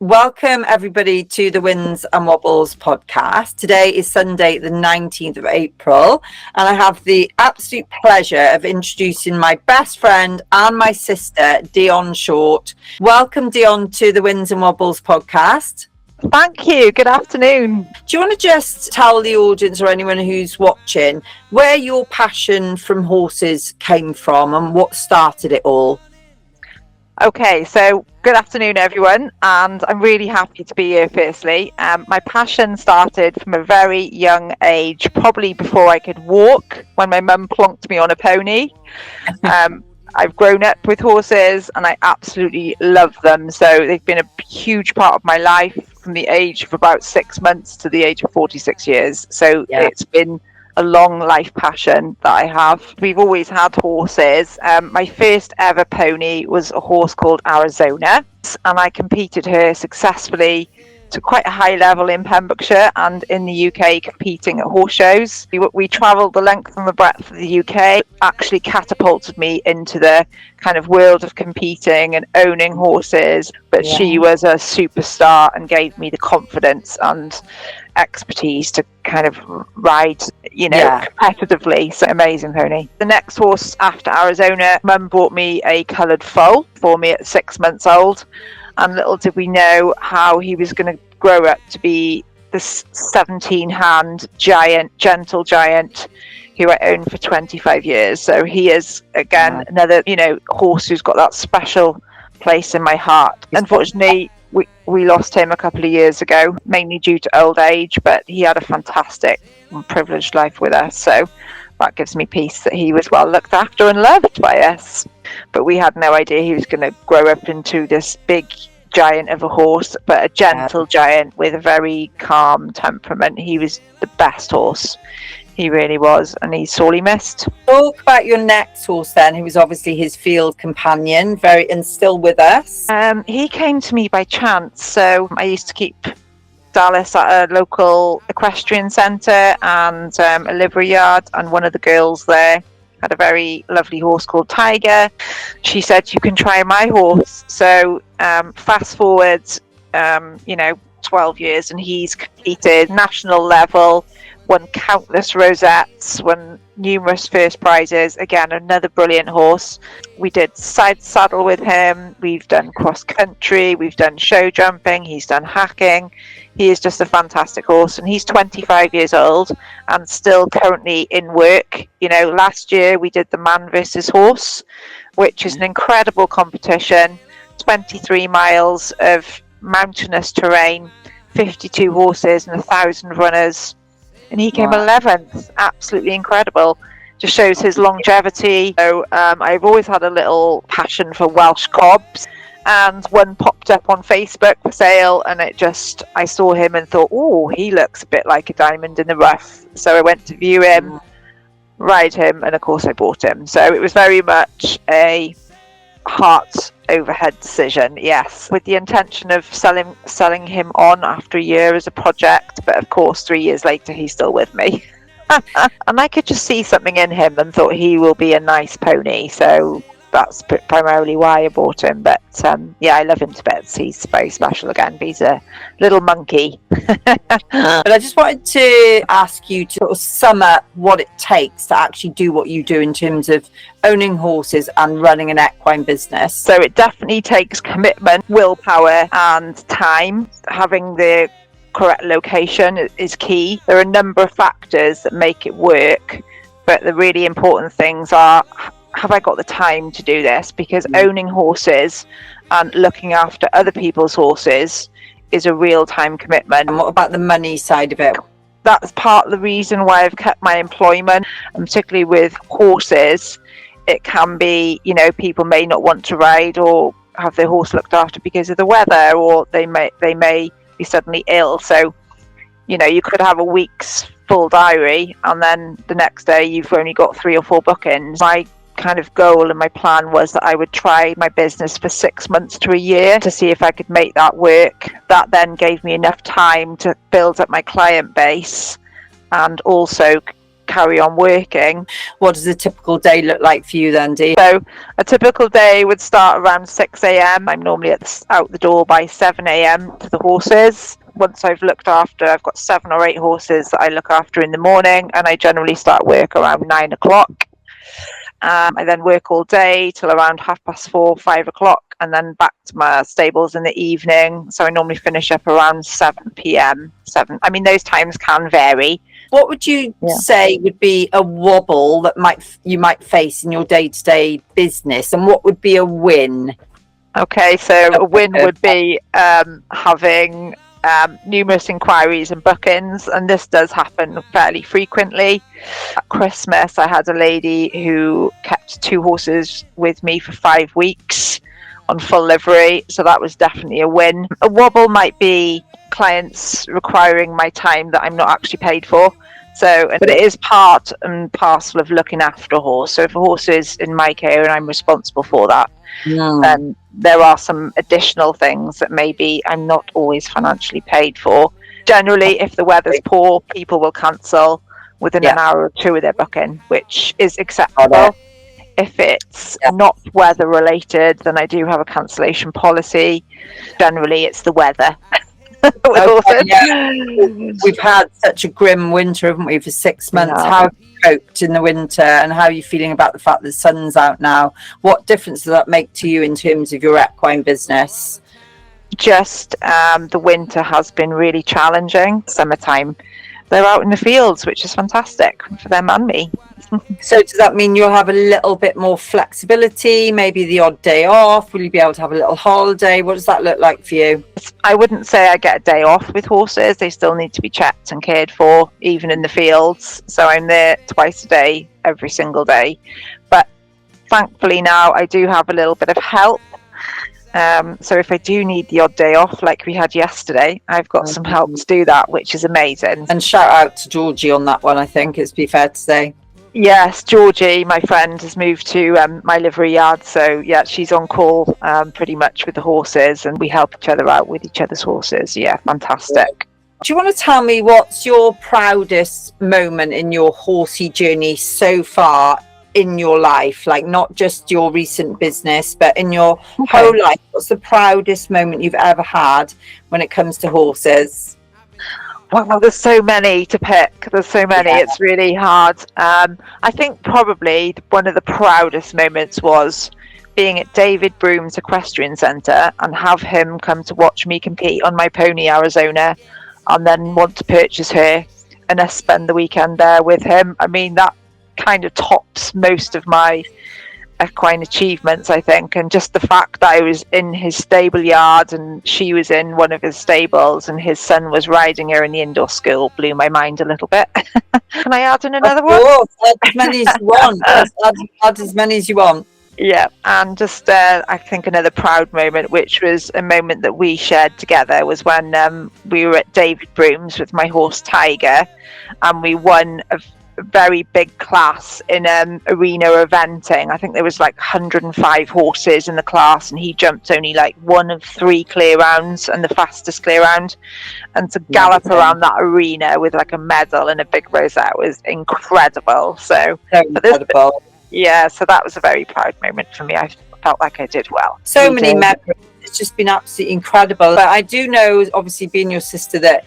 Welcome everybody to the Wins and Wobbles podcast. Today is Sunday the 19th of April and I have the absolute pleasure of introducing my best friend and my sister, Dionne Short. Welcome Dionne to the Wins and Wobbles podcast. Thank you. Good afternoon. Do you want to just tell the audience or anyone who's watching where your passion from horses came from and what started it all? Okay, so good afternoon, everyone, and I'm really happy to be here, firstly. My passion started from a very young age, probably before I could walk, when my mum plonked me on a pony. I've grown up with horses, and I absolutely love them, so they've been a huge part of my life from the age of about 6 months to the age of 46 years, so It's been a long life passion that I have. We've always had horses. My first ever pony was a horse called Arizona, and I competed her successfully to quite a high level in Pembrokeshire and in the UK, competing at horse shows. We travelled the length and the breadth of the UK. Actually catapulted me into the kind of world of competing and owning horses, but she was a superstar and gave me the confidence and expertise to kind of ride, competitively. So amazing pony. The next horse after Arizona, Mum bought me a coloured foal for me at 6 months old, and little did we know how he was going to grow up to be this 17-hand giant, gentle giant who I owned for 25 years. So he is, again, another, horse who's got that special place in my heart. Unfortunately, we lost him a couple of years ago, mainly due to old age, but he had a fantastic and privileged life with us. So that gives me peace that he was well looked after and loved by us. But we had no idea he was going to grow up into this big giant of a horse, but a gentle giant with a very calm temperament. He was the best horse. He really was, and he's sorely missed. Talk about your next horse then, who was obviously his field companion, and still with us. He came to me by chance. So I used to keep Dallas at a local equestrian centre and a livery yard, and one of the girls there had a very lovely horse called Tiger. She said, "You can try my horse." So fast forward, 12 years, and he's competed national level, won countless rosettes, won numerous first prizes. Again, another brilliant horse. We did side saddle with him. We've done cross country. We've done show jumping. He's done hacking. He is just a fantastic horse, and he's 25 years old and still currently in work. Last year we did the man versus horse, which is an incredible competition. 23 miles of mountainous terrain, 52 horses and 1,000 runners. And he came 11th. Absolutely incredible. Just shows his longevity. So I've always had a little passion for Welsh cobs, and one popped up on Facebook for sale, and I saw him and thought, oh, he looks a bit like a diamond in the rough. So I went to view him, ride him, and of course I bought him. So it was very much a heart overhead decision, yes, with the intention of selling him on after a year as a project, but of course 3 years later he's still with me. And I could just see something in him and thought he will be a nice pony, so that's primarily why I bought him. But I love him to bits. He's very special again. He's a little monkey. But I just wanted to ask you to sort of sum up what it takes to actually do what you do in terms of owning horses and running an equine business. So it definitely takes commitment, willpower and time. Having the correct location is key. There are a number of factors that make it work, but the really important things are, have I got the time to do this? Because owning horses and looking after other people's horses is a real time commitment. And what about the money side of it? That's part of the reason why I've kept my employment, and particularly with horses, it can be, people may not want to ride or have their horse looked after because of the weather, or they may be suddenly ill. So, you could have a week's full diary and then the next day you've only got 3 or 4 bookings. My kind of goal and my plan was that I would try my business for 6 months to a year to see if I could make that work. That then gave me enough time to build up my client base and also carry on working. What does a typical day look like for you then, Dee? So a typical day would start around 6 a.m. I'm normally out the door by 7 a.m. to the horses. Once I've looked after, I've got 7 or 8 horses that I look after in the morning, and I generally start work around 9 o'clock. I then work all day till around 4:30, 5 o'clock, and then back to my stables in the evening. So I normally finish up around 7 p.m. I mean, those times can vary. What would you say would be a wobble that you might face in your day-to-day business, and what would be a win? Okay, so a win would be having numerous inquiries and bookings, and this does happen fairly frequently. At Christmas, I had a lady who kept 2 horses with me for 5 weeks on full livery, so that was definitely a win. A wobble might be clients requiring my time that I'm not actually paid for. But it is part and parcel of looking after a horse. So if a horse is in my care and I'm responsible for that, then there are some additional things that maybe I'm not always financially paid for. Generally, if the weather's poor, people will cancel within an hour or 2 of their booking, which is acceptable. If it's not weather related, then I do have a cancellation policy. Generally, it's the weather. We've had such a grim winter, haven't we, for 6 months? How have you coped in the winter, and how are you feeling about the fact that the sun's out now? What difference does that make to you in terms of your equine business? Just the winter has been really challenging. Summertime, they're out in the fields, which is fantastic for them and me. So does that mean you'll have a little bit more flexibility, maybe the odd day off? Will you be able to have a little holiday? What does that look like for you? I wouldn't say I get a day off with horses. They still need to be checked and cared for, even in the fields. So I'm there twice a day, every single day. But thankfully now I do have a little bit of help. So if I do need the odd day off, like we had yesterday, I've got some help to do that, which is amazing. And shout out to Georgie on that one, I think, it's be fair to say. Yes, Georgie, my friend, has moved to my livery yard. So, yeah, she's on call pretty much with the horses, and we help each other out with each other's horses. Yeah, fantastic. Do you want to tell me what's your proudest moment in your horsey journey so far in your life? Like, not just your recent business, but in your whole life. What's the proudest moment you've ever had when it comes to horses? Wow, there's so many to pick. There's so many. It's really hard. I think probably one of the proudest moments was being at David Broom's Equestrian Centre and have him come to watch me compete on my pony Arizona, and then want to purchase her and us spend the weekend there with him. I mean, that kind of tops most of my equine achievements, I think, and just the fact that I was in his stable yard and she was in one of his stables and his son was riding her in the indoor school blew my mind a little bit. Can I add in another one? Add as many as you want. Add as many as you want. Yeah, and just I think another proud moment, which was a moment that we shared together, was when we were at David Broom's with my horse Tiger, and we won a very big class in arena eventing. I think there was like 105 horses in the class, and he jumped only like 1 of 3 clear rounds and the fastest clear round, and to gallop around that arena with like a medal and a big rosette was incredible. So incredible. So that was a very proud moment for me. I felt like I did well. So many memories. It's just been absolutely incredible. But I do know, obviously being your sister, that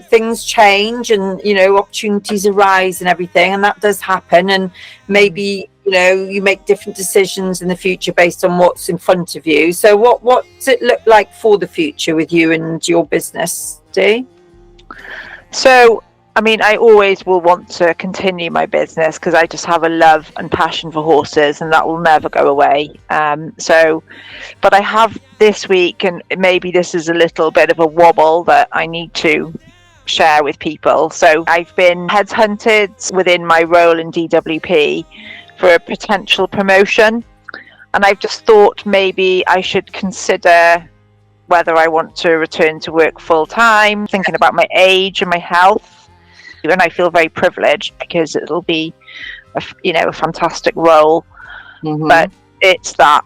things change and opportunities arise and everything, and that does happen, and maybe you make different decisions in the future based on what's in front of you. So what does it look like for the future with you and your business, Dee? So I mean, I always will want to continue my business because I just have a love and passion for horses, and that will never go away. But I have this week, and maybe this is a little bit of a wobble that I need to share with people. So I've been headhunted within my role in DWP for a potential promotion, and I've just thought maybe I should consider whether I want to return to work full time, thinking about my age and my health. And I feel very privileged because it'll be a fantastic role, but it's that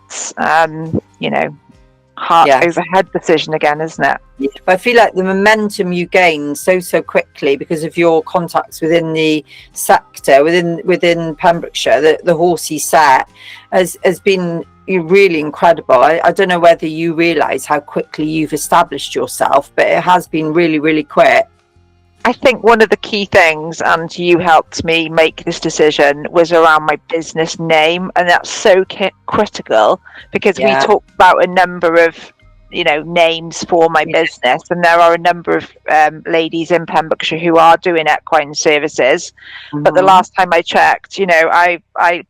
heart Yes. over head decision again, isn't it? Yeah. But I feel like the momentum you gained so quickly because of your contacts within the sector, within Pembrokeshire, the horsey set has been really incredible. I don't know whether you realise how quickly you've established yourself, but it has been really, really quick. I think one of the key things, and you helped me make this decision, was around my business name, and that's so critical because we talked about a number of names for my business, and there are a number of ladies in Pembrokeshire who are doing equine services. But the last time I checked, I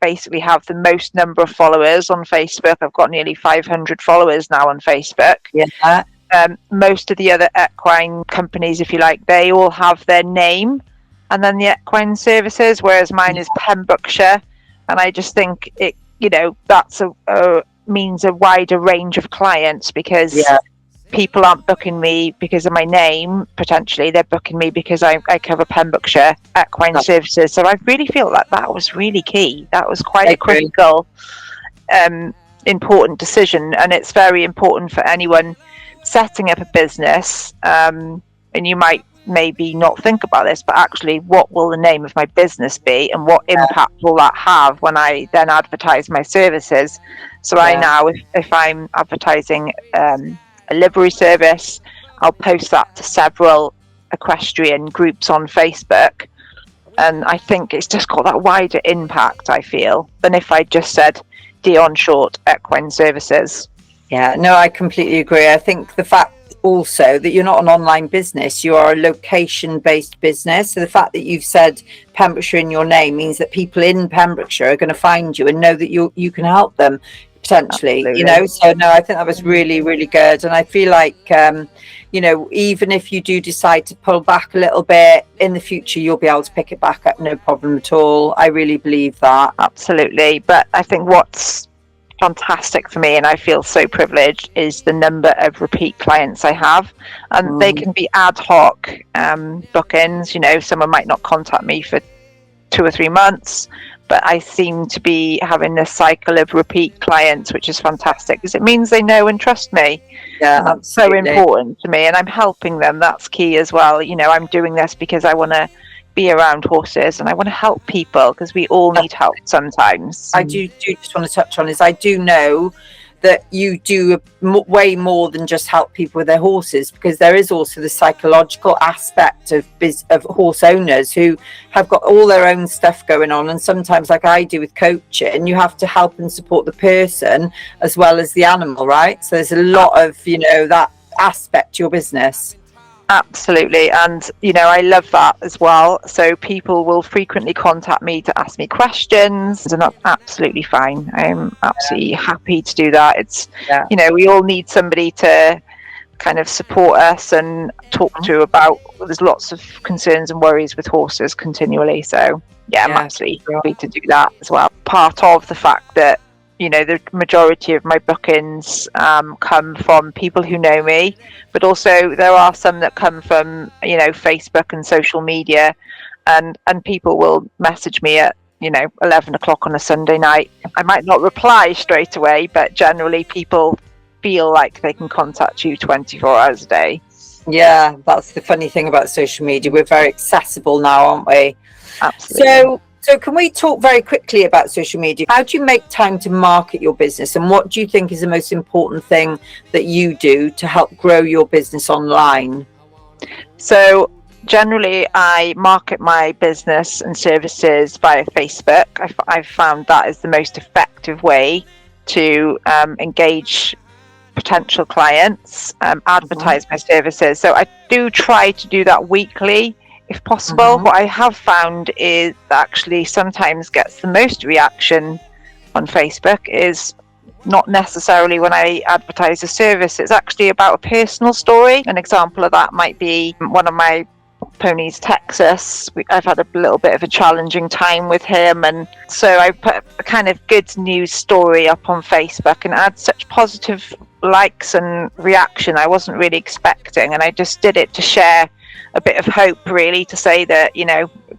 basically have the most number of followers on Facebook. I've got nearly 500 followers now on Facebook. Yeah. Most of the other equine companies, if you like, they all have their name and then the equine services, whereas mine is Pembrokeshire. And I just think it, that's means a wider range of clients, because people aren't booking me because of my name. Potentially they're booking me because I cover Pembrokeshire equine services. So I really feel like that was really key. That was quite a critical important decision, and it's very important for anyone setting up a business. And you might maybe not think about this, but actually, what will the name of my business be, and what impact will that have when I then advertise my services? So I now, if I'm advertising a livery service, I'll post that to several equestrian groups on Facebook, and I think it's just got that wider impact, I feel, than if I just said Dionne Short Equine Services. Yeah, no, I completely agree. I think the fact also that you're not an online business, you are a location-based business. So the fact that you've said Pembrokeshire in your name means that people in Pembrokeshire are going to find you and know that you can help them potentially. Absolutely. So no, I think that was really, really good. And I feel like even if you do decide to pull back a little bit in the future, you'll be able to pick it back up, no problem at all. I really believe that. Absolutely. But I think what's fantastic for me, and I feel so privileged, is the number of repeat clients I have, and they can be ad hoc bookings. Someone might not contact me for 2 or 3 months, but I seem to be having this cycle of repeat clients, which is fantastic because it means they know and trust me. Yeah, that's so important to me, and I'm helping them. That's key as well. I'm doing this because I want to be around horses and I want to help people, because we all need help sometimes. I do just want to touch on is I do know that you do way more than just help people with their horses, because there is also the psychological aspect of horse owners who have got all their own stuff going on, and sometimes, like I do with coaching, you have to help and support the person as well as the animal, right? So there's a lot of that aspect to your business. Absolutely. And I love that as well. So people will frequently contact me to ask me questions, and that's absolutely fine. I'm absolutely happy to do that. It's we all need somebody to kind of support us and talk to about, there's lots of concerns and worries with horses continually. So I'm absolutely happy to do that as well. Part of the fact that the majority of my bookings come from people who know me, but also there are some that come from Facebook and social media, and people will message me at 11 o'clock on a Sunday night. I might not reply straight away, but generally people feel like they can contact you 24 hours a day. Yeah, that's the funny thing about social media. We're very accessible now, aren't we? Absolutely. So can we talk very quickly about social media? How do you make time to market your business, and what do you think is the most important thing that you do to help grow your business online? So generally I market my business and services via Facebook. I've found that is the most effective way to engage potential clients, advertise my services. So I do try to do that weekly if possible. What I have found is actually sometimes gets the most reaction on Facebook is not necessarily when I advertise a service. It's actually about a personal story. An example of that might be one of my ponies, Texas. I've had a little bit of a challenging time with him, and so I put a kind of good news story up on Facebook, and had such positive likes and reaction I wasn't really expecting, and I just did it to share a bit of hope, really, to say that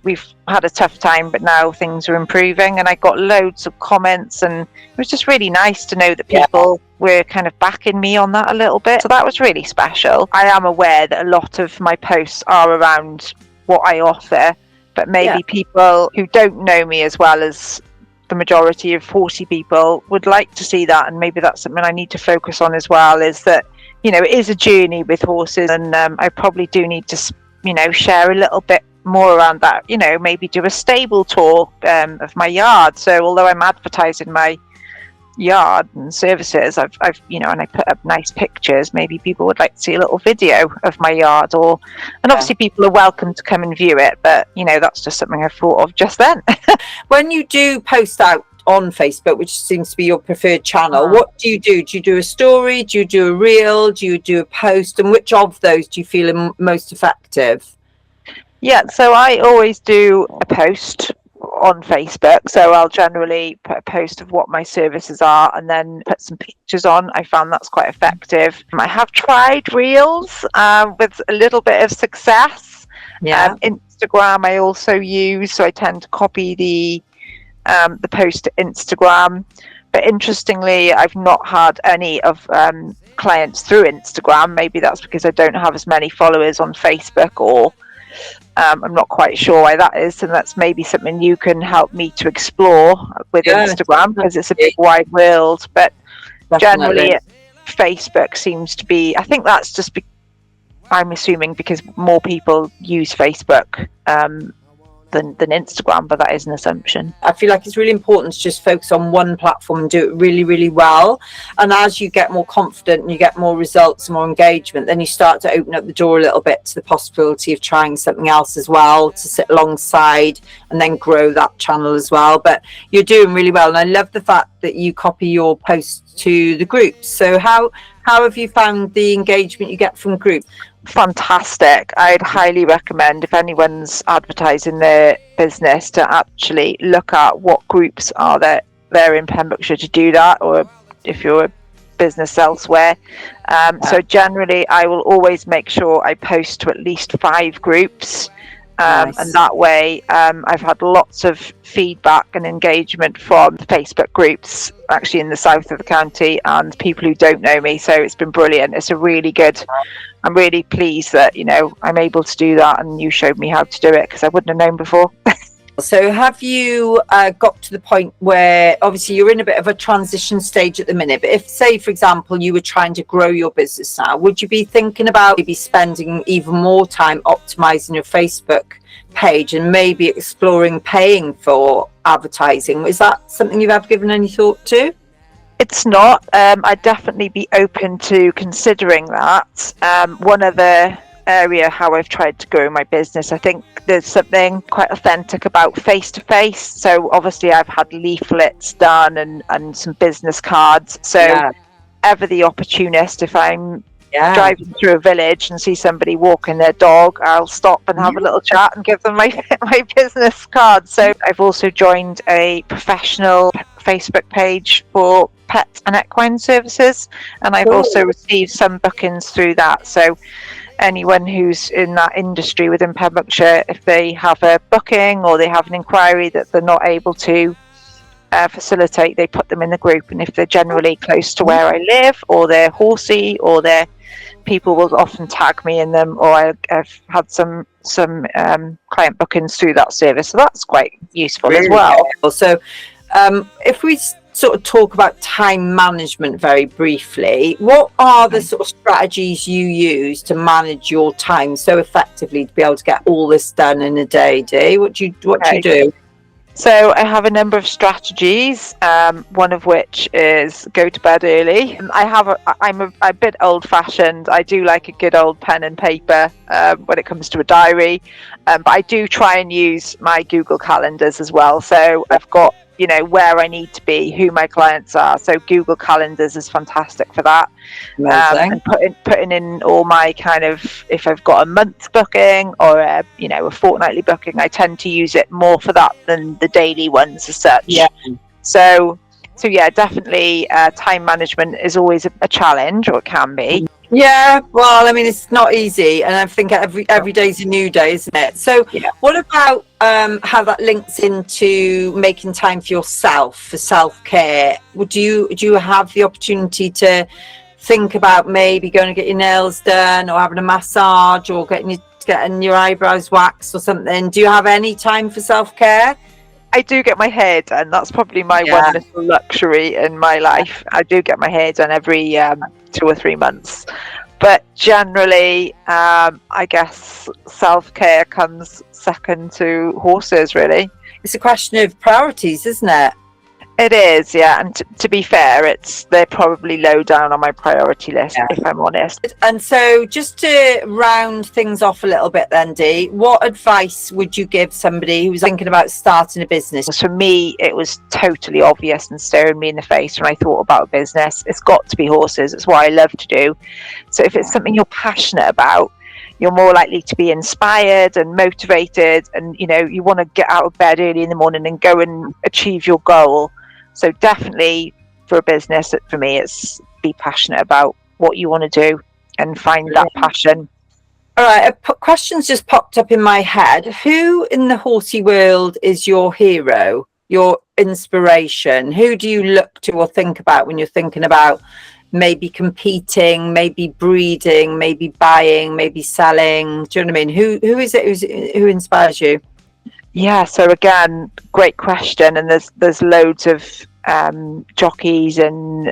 we've had a tough time, but now things are improving, and I got loads of comments, and it was just really nice to know that people were kind of backing me on that a little bit. So that was really special. I am aware that a lot of my posts are around what I offer, but maybe people who don't know me as well as the majority of horsey people would like to see that, and maybe that's something I need to focus on as well, is that, you know, it is a journey with horses, and I probably do need to, you know, share a little bit more around that, you know, maybe do a stable tour of my yard. So although I'm advertising my yard and services, I've you know, and I put up nice pictures, maybe people would like to see a little video of my yard, and obviously people are welcome to come and view it, but you know, that's just something I thought of just then. When you do post out on Facebook, which seems to be your preferred channel, what do you do? Do you do a story? Do you do a reel? Do you do a post? And which of those do you feel most effective? Yeah, so I always do a post on Facebook. So I'll generally put a post of what my services are and then put some pictures on. I found that's quite effective. I have tried reels with a little bit of success. Instagram I also use, so I tend to copy the post to Instagram. But interestingly, I've not had any of clients through Instagram. Maybe that's because I don't have as many followers on Facebook, or I'm not quite sure why that is, and that's maybe something you can help me to explore with Instagram, because it's a big wide world. But generally Facebook seems to be, I think that's just I'm assuming because more people use Facebook than Instagram, but that is an assumption. I feel like it's really important to just focus on one platform and do it really, really well. And as you get more confident and you get more results and more engagement, then you start to open up the door a little bit to the possibility of trying something else as well, to sit alongside and then grow that channel as well. But you're doing really well, and I love the fact that you copy your posts to the groups. So how have you found the engagement you get from groups? Fantastic. I'd highly recommend, if anyone's advertising their business, to actually look at what groups are there in Pembrokeshire to do that, or if you're a business elsewhere. So generally I will always make sure I post to at least 5 groups. And that way I've had lots of feedback and engagement from the Facebook groups actually in the south of the county and people who don't know me, so it's been brilliant. It's a really good, I'm really pleased that, you know, I'm able to do that, and you showed me how to do it, because I wouldn't have known before. So have you got to the point where, obviously you're in a bit of a transition stage at the minute, but if, say for example, you were trying to grow your business now, would you be thinking about maybe spending even more time optimizing your Facebook page and maybe exploring paying for advertising? Is that something you've ever given any thought to? It's not. I'd definitely be open to considering that. One other area how I've tried to grow my business, I think there's something quite authentic about face-to-face. So obviously I've had leaflets done and some business cards. So ever the opportunist, if I'm driving through a village and see somebody walking their dog, I'll stop and have a little chat and give them my business card. So I've also joined a professional Facebook page for pet and equine services, and I've also received some bookings through that. So anyone who's in that industry within Pembrokeshire, if they have a booking or they have an inquiry that they're not able to facilitate, they put them in the group, and if they're generally close to where I live, or they're horsey, or they're people will often tag me in them, or I've had some client bookings through that service, so that's quite useful as well. So if we sort of talk about time management very briefly, what are the sort of strategies you use to manage your time so effectively to be able to get all this done in a day, Dee? What do you do? So I have a number of strategies, one of which is go to bed early. I'm a bit old-fashioned. I do like a good old pen and paper when it comes to a diary, but I do try and use my Google calendars as well. So I've got, you know, where I need to be, who my clients are. So Google Calendars is fantastic for that. And putting in all my kind of, if I've got a month booking or a fortnightly booking, I tend to use it more for that than the daily ones as such. So yeah, definitely time management is always a challenge, or it can be. Yeah, well, I mean, it's not easy, and I think every day's a new day, isn't it? So, Yeah. what about how that links into making time for yourself, for self-care? Do you have the opportunity to think about maybe going to get your nails done, or having a massage, or getting your eyebrows waxed or something? Do you have any time for self-care? I do get my hair done. That's probably my Yeah. one little luxury in my life. I do get my hair done every 2 or 3 months. But generally, I guess self-care comes second to horses, really. It's a question of priorities, isn't it? It is, yeah. And to be fair, they're probably low down on my priority list, if I'm honest. And so, just to round things off a little bit then, Dee, what advice would you give somebody who's thinking about starting a business? For me, it was totally obvious and staring me in the face when I thought about a business. It's got to be horses. It's what I love to do. So if it's something you're passionate about, you're more likely to be inspired and motivated, and you want to get out of bed early in the morning and go and achieve your goal. So definitely for a business, for me, it's be passionate about what you want to do and find that passion. All right, a question's just popped up in my head. Who in the horsey world is your hero, your inspiration? Who do you look to or think about when you're thinking about maybe competing, maybe breeding, maybe buying, maybe selling? Do you know what I mean? Who is it who inspires you? Yeah, so again, great question, and there's loads of jockeys and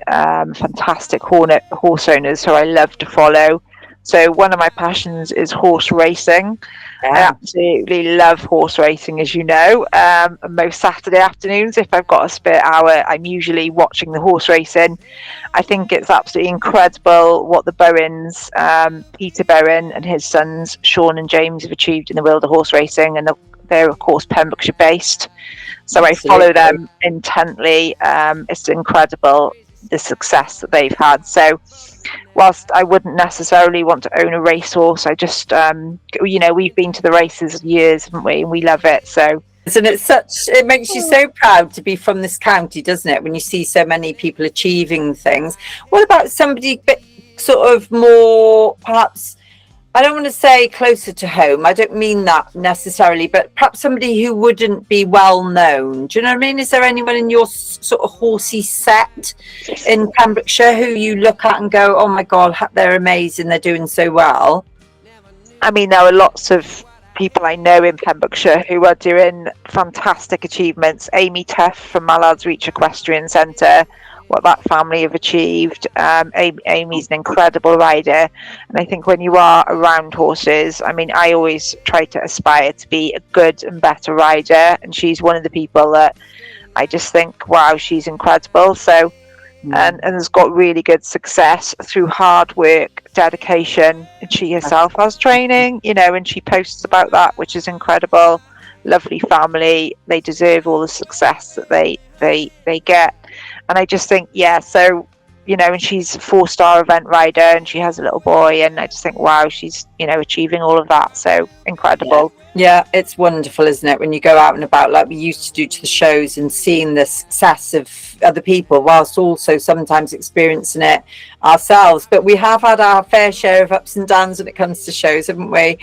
fantastic horse owners who I love to follow. So one of my passions is horse racing. Yeah. I absolutely love horse racing, as you know. Most Saturday afternoons, if I've got a spare hour, I'm usually watching the horse racing. I think it's absolutely incredible what the Bowens, Peter Bowen and his sons, Sean and James, have achieved in the world of horse racing, and they're of course Pembrokeshire based, so absolutely. I follow them intently. It's incredible the success that they've had. So whilst I wouldn't necessarily want to own a racehorse, I just we've been to the races years, haven't we, and we love it. So and it makes you so proud to be from this county, doesn't it, when you see so many people achieving things. What about somebody a bit sort of more, perhaps, I don't want to say closer to home, I don't mean that necessarily, but perhaps somebody who wouldn't be well known? Do you know what I mean? Is there anyone in your sort of horsey set in Pembrokeshire who you look at and go, oh my God, they're amazing, they're doing so well? I mean, there are lots of people I know in Pembrokeshire who are doing fantastic achievements. Amy Teff from Mallard's Reach Equestrian Centre, what that family have achieved. Amy's an incredible rider, and I think when you are around horses, I mean, I always try to aspire to be a good and better rider, and she's one of the people that I just think, wow, she's incredible. So and has got really good success through hard work, dedication, and she herself has training, and she posts about that, which is incredible. Lovely family, they deserve all the success that they get. And I just think, so, and she's a 4-star event rider, and she has a little boy, and I just think, wow, she's, achieving all of that. So incredible. Yeah, it's wonderful, isn't it, when you go out and about like we used to do to the shows and seeing the success of other people whilst also sometimes experiencing it ourselves. But we have had our fair share of ups and downs when it comes to shows, haven't we?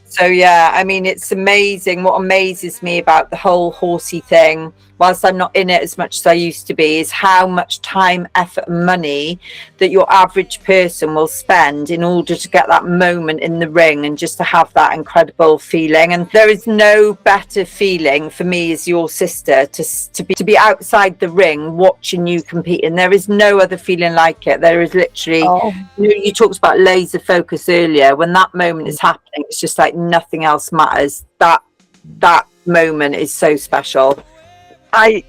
So yeah, I mean, it's amazing. What amazes me about the whole horsey thing, whilst I'm not in it as much as I used to be, is how much time, effort and money that your average person will spend in order to get that moment in the ring and just to have that incredible feeling. And there is no better feeling for me as your sister to be outside the ring watching you compete, and there is no other feeling like it. There is literally, you talked about laser focus earlier. When that moment is happening, it's just like nothing else matters. That moment is so special. I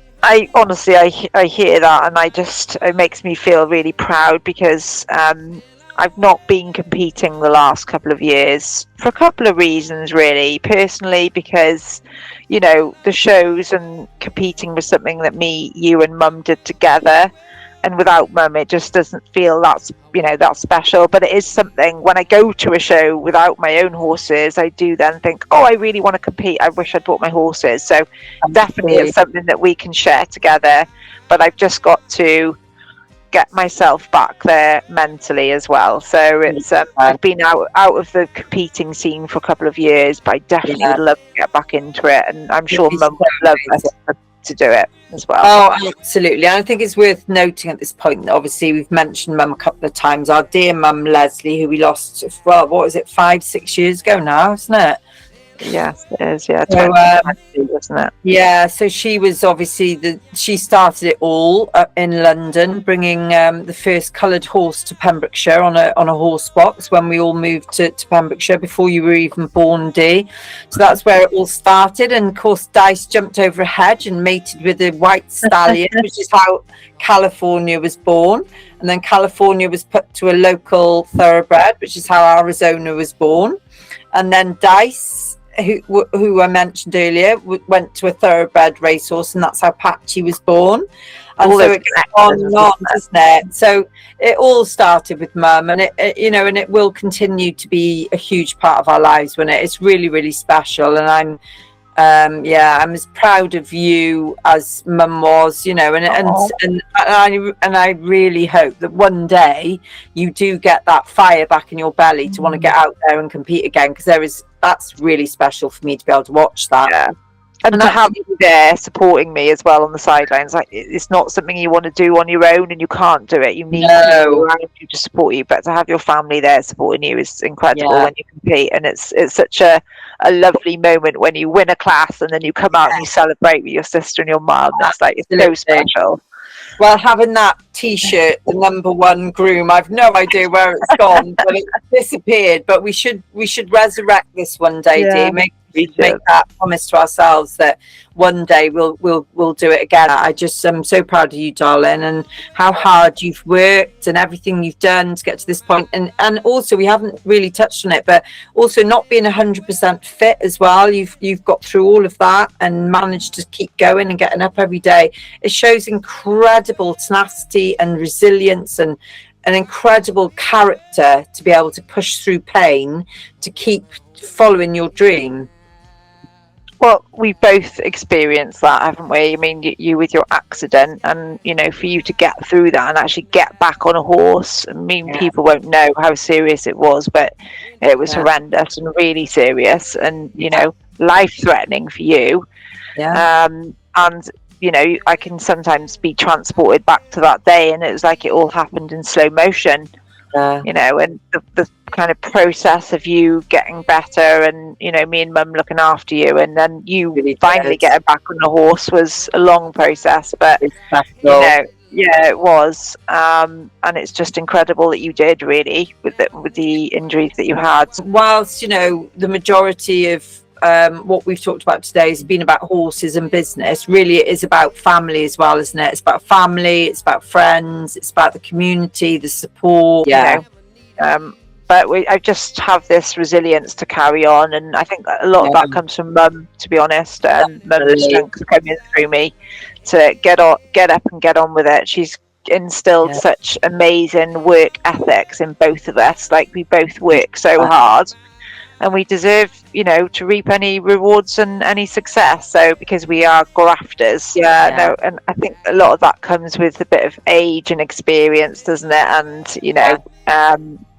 honestly, I hear that, and it makes me feel really proud, because I've not been competing the last couple of years for a couple of reasons, really. Personally, because the shows and competing was something that you and Mum did together, and without Mum it just doesn't feel that special. But it is something, when I go to a show without my own horses, I do then think, I really want to compete, I wish I'd brought my horses. So definitely it's something that we can share together, but I've just got to get myself back there mentally as well. So it's I've been out of the competing scene for a couple of years, but I definitely would love to get back into it, and I'm sure Mum would love us to do it as well. Oh, absolutely. And I think it's worth noting at this point that obviously we've mentioned Mum a couple of times. Our dear Mum Lesley, who we lost, well, what was it, 5-6 years ago now, isn't it? Yes, it is. Yeah, so, 2020, wasn't it? Yeah, so she was obviously she started it all in London, bringing the first coloured horse to Pembrokeshire on a horse box when we all moved to Pembrokeshire before you were even born, Dee. So that's where it all started. And of course, Dice jumped over a hedge and mated with a white stallion, which is how California was born. And then California was put to a local thoroughbred, which is how Arizona was born. And then Dice, who I mentioned earlier, went to a thoroughbred racehorse, and that's how Patchy was born. And so it goes on and on, doesn't it? So it all started with Mum, and it you know, and it will continue to be a huge part of our lives when it's really, really special. And I'm as proud of you as Mum was, you know, and I really hope that one day you do get that fire back in your belly to want to get out there and compete again, because that's really special for me to be able to watch that. Yeah. And to have you there supporting me as well on the sidelines, like it's not something you want to do on your own, and you can't do it. You need people around you to support you, but to have your family there supporting you is incredible when you compete. And it's such a lovely moment when you win a class and then you come out and you celebrate with your sister and your mum. That's like, it's so special. Well, having that T-shirt, the #1 Groom, I've no idea where it's gone, but it disappeared. But we should resurrect this one day, Dee. Make that promise to ourselves that one day we'll do it again. I'm so proud of you, darling, and how hard you've worked and everything you've done to get to this point. And also, we haven't really touched on it, but also not being 100% fit as well. You've got through all of that and managed to keep going and getting up every day. It shows incredible tenacity and resilience and an incredible character to be able to push through pain to keep following your dream. Well, we've both experienced that, haven't we? I mean, you with your accident, and you know, for you to get through that and actually get back on a horse. I mean, people won't know how serious it was, but it was horrendous and really serious, and you know, life-threatening for you. And you know, I can sometimes be transported back to that day, and it was like it all happened in slow motion. You know, and the kind of process of you getting better, and you know, me and Mum looking after you, and then you really finally getting back on the horse was a long process, but you know, it was, and it's just incredible that you did, really, with the injuries that you had. Whilst you know the majority of what we've talked about today has been about horses and business, really it is about family as well, isn't it? It's about family, it's about friends, it's about the community, the support. You know? But I just have this resilience to carry on, and I think a lot of that comes from Mum, to be honest, and Mum's strength coming through me to get up and get on with it. She's instilled such amazing work ethics in both of us. Like, we both work so hard, and we deserve, you know, to reap any rewards and any success. So because we are grafters, and I think a lot of that comes with a bit of age and experience, doesn't it? And you know,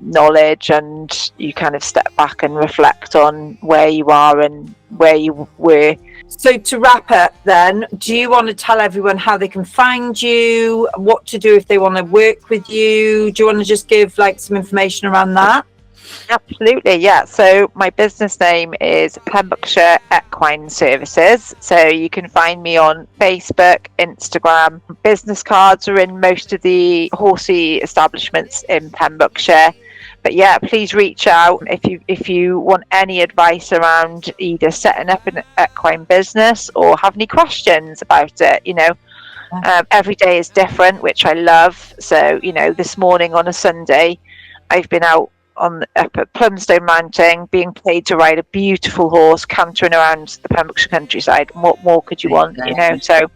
knowledge, and you kind of step back and reflect on where you are and where you were. So to wrap up then, do you want to tell everyone how they can find you, what to do if they want to work with you? Do you want to just give like some information around that? Absolutely, yeah. So my business name is Pembrokeshire Equine Services. So you can find me on Facebook, Instagram. Business cards are in most of the horsey establishments in Pembrokeshire. But yeah, please reach out if you want any advice around either setting up an equine business or have any questions about it. You know, every day is different, which I love. So you know, this morning on a Sunday, I've been out up at Plumstone Mountain, being paid to ride a beautiful horse, cantering around the Pembrokeshire countryside. What more could you want, you know? So,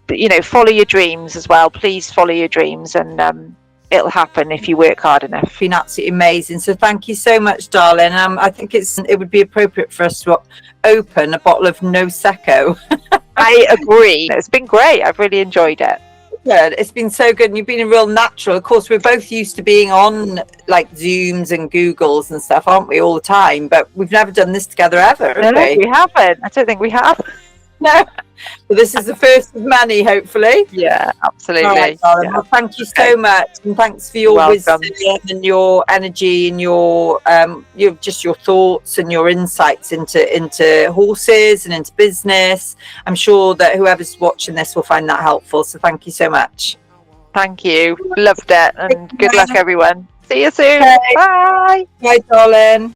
but, you know, follow your dreams as well. Please follow your dreams, and it'll happen if you work hard enough. It's been absolutely amazing. So thank you so much, darling. I think it would be appropriate for us to open a bottle of No Secco. I agree. It's been great. I've really enjoyed it. good. It's been so good, and you've been a real natural. Of course, we're both used to being on like Zooms and Googles and stuff, aren't we, all the time? But we've never done this together ever, have No, we? we haven't. I don't think we have. No. Well, this is the first of many, hopefully. Yeah, absolutely. All right, darling. Yeah. Well, thank you so much, and thanks for your wisdom and your energy and your thoughts and your insights into horses and into business. I'm sure that whoever's watching this will find that helpful. So thank you so much. Thank you. Loved it, and good luck, everyone. See you soon. Okay. Bye. Bye, darling.